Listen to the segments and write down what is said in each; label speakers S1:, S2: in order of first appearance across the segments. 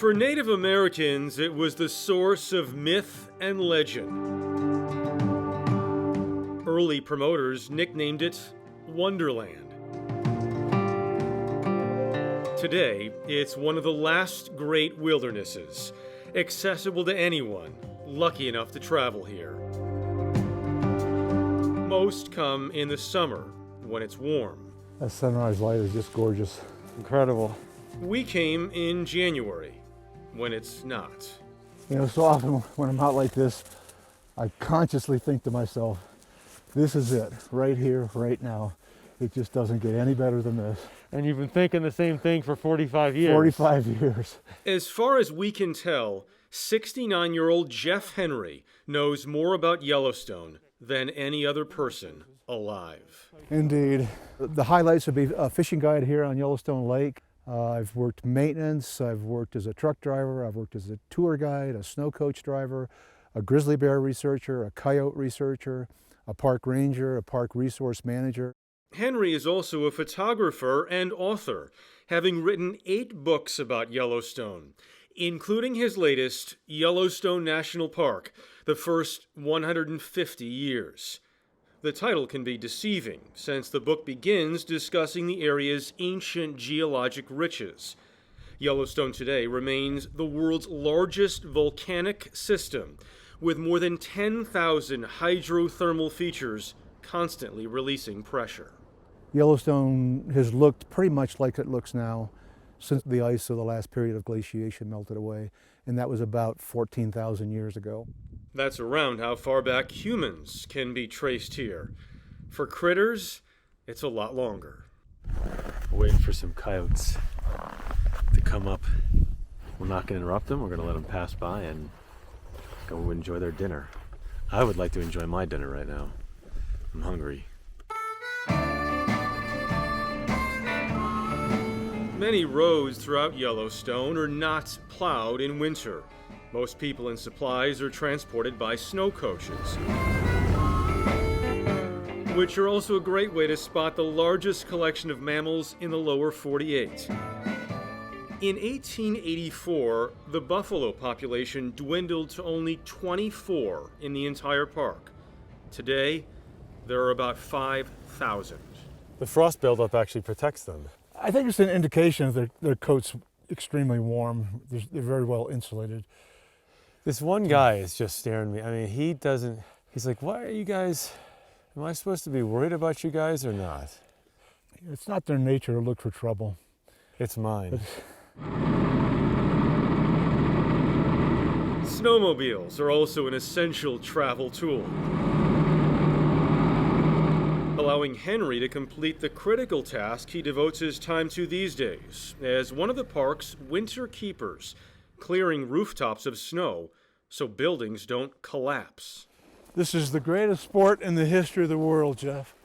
S1: For Native Americans, it was the source of myth and legend. Early promoters nicknamed it Wonderland. Today, it's one of the last great wildernesses, accessible to anyone lucky enough to travel here. Most come in the summer, when it's warm.
S2: That sunrise light is just gorgeous. Incredible.
S1: We came in January, when it's not.
S2: You know, so often when I'm out like this, I consciously think to myself, this is it, right here, right now. It just doesn't get any better than this.
S3: And you've been thinking the same thing for 45 years.
S2: 45 years.
S1: As far as we can tell, 69-year-old Jeff Henry knows more about Yellowstone than any other person alive.
S2: Indeed. The highlights would be a fishing guide here on Yellowstone Lake. I've worked maintenance, I've worked as a truck driver, I've worked as a tour guide, a snow coach driver, a grizzly bear researcher, a coyote researcher, a park ranger, a park resource manager.
S1: Henry is also a photographer and author, having written 8 books about Yellowstone, including his latest, Yellowstone National Park, the first 150 years. The title can be deceiving, since the book begins discussing the area's ancient geologic riches. Yellowstone today remains the world's largest volcanic system, with more than 10,000 hydrothermal features constantly releasing pressure.
S2: Yellowstone has looked pretty much like it looks now since the ice of the last period of glaciation melted away, and that was about 14,000 years ago.
S1: That's around how far back humans can be traced here. For critters, it's a lot longer.
S3: Waiting for some coyotes to come up. We're not going to interrupt them. We're going to let them pass by and go enjoy their dinner. I would like to enjoy my dinner right now. I'm hungry.
S1: Many roads throughout Yellowstone are not plowed in winter. Most people and supplies are transported by snow coaches, which are also a great way to spot the largest collection of mammals in the lower 48. In 1884, the buffalo population dwindled to only 24 in the entire park. Today, there are about 5,000.
S3: The frost buildup actually protects them.
S2: I think it's an indication that their coat's extremely warm. They're very well insulated.
S3: This one guy is just staring at me. I mean, he's like, why are you guys, am I supposed to be worried about you guys or not?
S2: It's not their nature to look for trouble.
S3: It's mine.
S1: Snowmobiles are also an essential travel tool, allowing Henry to complete the critical task he devotes his time to these days as one of the park's winter keepers, clearing rooftops of snow so buildings don't collapse.
S2: This is the greatest sport in the history of the world, Jeff.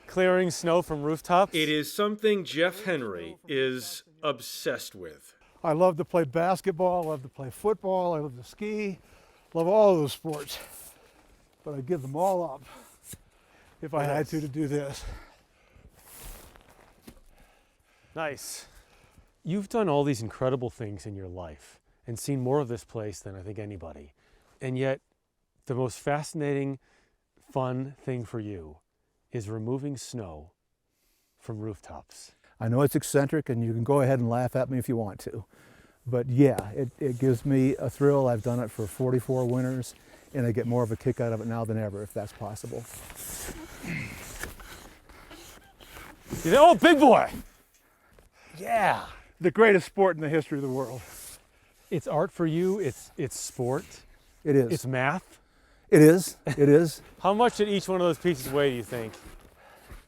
S3: Clearing snow from rooftops?
S1: It is something Jeff Henry is obsessed with.
S2: I love to play basketball, I love to play football, I love to ski, love all of those sports. But I'd give them all up if I had to do this.
S3: Nice. You've done all these incredible things in your life and seen more of this place than I think anybody. And yet, the most fascinating, fun thing for you is removing snow from rooftops.
S2: I know it's eccentric and you can go ahead and laugh at me if you want to. But yeah, it gives me a thrill. I've done it for 44 winters and I get more of a kick out of it now than ever, if that's possible.
S3: Oh, big boy! Yeah.
S2: The greatest sport in the history of the world.
S3: It's art for you, it's sport.
S2: It is.
S3: It's math.
S2: It is, it is.
S3: How much did each one of those pieces weigh, do you think?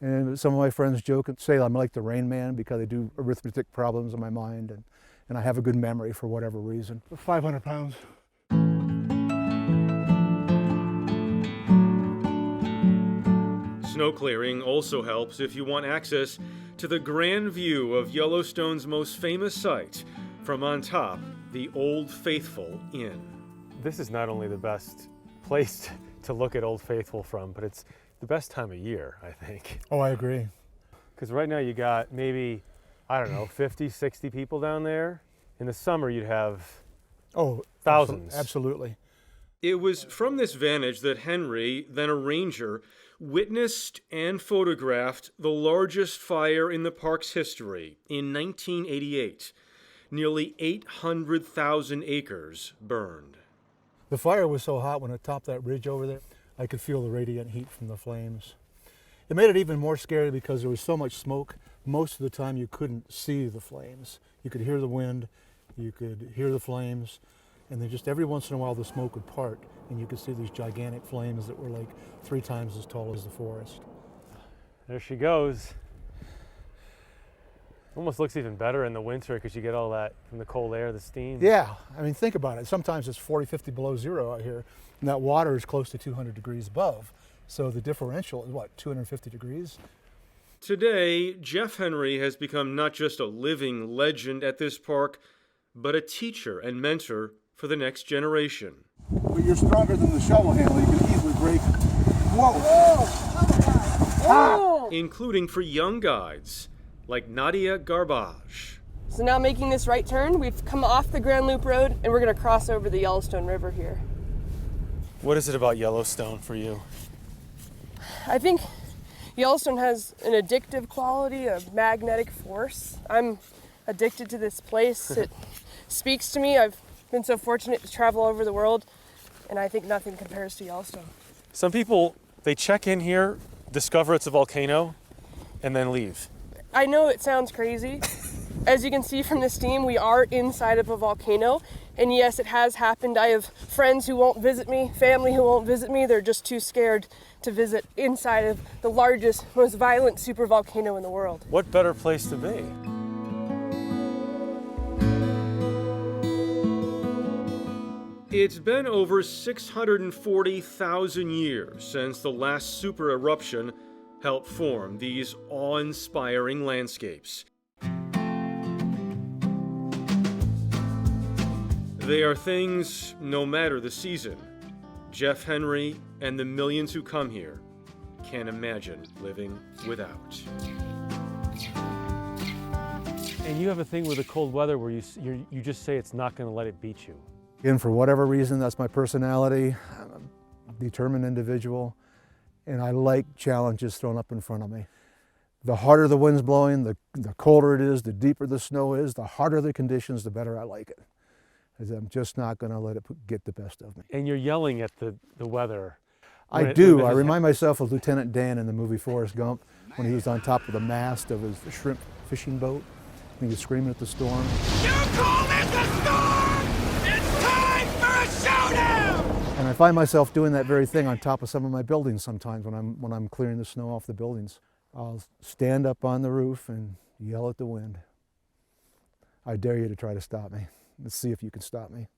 S2: And some of my friends joke and say I'm like the Rain Man because I do arithmetic problems in my mind and I have a good memory for whatever reason. 500 pounds.
S1: Snow clearing also helps if you want access to the grand view of Yellowstone's most famous site from on top, the Old Faithful Inn.
S3: This is not only the best place to look at Old Faithful from, but it's the best time of year, I think.
S2: Oh, I agree.
S3: Because right now you got maybe, I don't know, 50, 60 people down there. In the summer, you'd have
S2: Oh,
S3: thousands.
S2: Absolutely.
S1: It was from this vantage that Henry, then a ranger, witnessed and photographed the largest fire in the park's history in 1988. Nearly 800,000 acres burned.
S2: The fire was so hot when it topped that ridge over there, I could feel the radiant heat from the flames. It made it even more scary because there was so much smoke. Most of the time you couldn't see the flames. You could hear the wind, you could hear the flames, and then just every once in a while the smoke would part and you could see these gigantic flames that were like 3 times as tall as the forest.
S3: There she goes. Almost looks even better in the winter because you get all that from the cold air, the steam.
S2: Yeah, I mean, think about it. Sometimes it's 40, 50 below zero out here, and that water is close to 200 degrees above. So the differential is what, 250 degrees?
S1: Today, Jeff Henry has become not just a living legend at this park, but a teacher and mentor for the next generation.
S2: But you're stronger than the shovel handle. You can easily break it. Whoa!
S4: Oh!
S1: Including for young guides like Nadia Garbage.
S4: So now making this right turn, we've come off the Grand Loop Road and we're gonna cross over the Yellowstone River here.
S3: What is it about Yellowstone for you?
S4: I think Yellowstone has an addictive quality, a magnetic force. I'm addicted to this place. It speaks to me. I've been so fortunate to travel all over the world, and I think nothing compares to Yellowstone.
S3: Some people, they check in here, discover it's a volcano, and then leave.
S4: I know it sounds crazy. As you can see from this steam, we are inside of a volcano, and yes, it has happened. I have friends who won't visit me, family who won't visit me. They're just too scared to visit inside of the largest, most violent supervolcano in the world.
S3: What better place to be?
S1: It's been over 640,000 years since the last super eruption helped form these awe-inspiring landscapes. They are things, no matter the season, Jeff Henry and the millions who come here can't imagine living without.
S3: And you have a thing with the cold weather where you just say it's not going to let it beat you.
S2: Again, for whatever reason, that's my personality. I'm a determined individual, and I like challenges thrown up in front of me. The harder the wind's blowing, the colder it is, the deeper the snow is, the harder the conditions, the better I like it. Because I'm just not going to let it get the best of me.
S3: And you're yelling at the weather.
S2: I do. I remind myself of Lieutenant Dan in the movie Forrest Gump when he was on top of the mast of his shrimp fishing boat and he was screaming at the storm.
S5: You call this a storm? It's time for a showdown!
S2: And I find myself doing that very thing on top of some of my buildings sometimes when I'm clearing the snow off the buildings. I'll stand up on the roof and yell at the wind. I dare you to try to stop me. Let's see if you can stop me.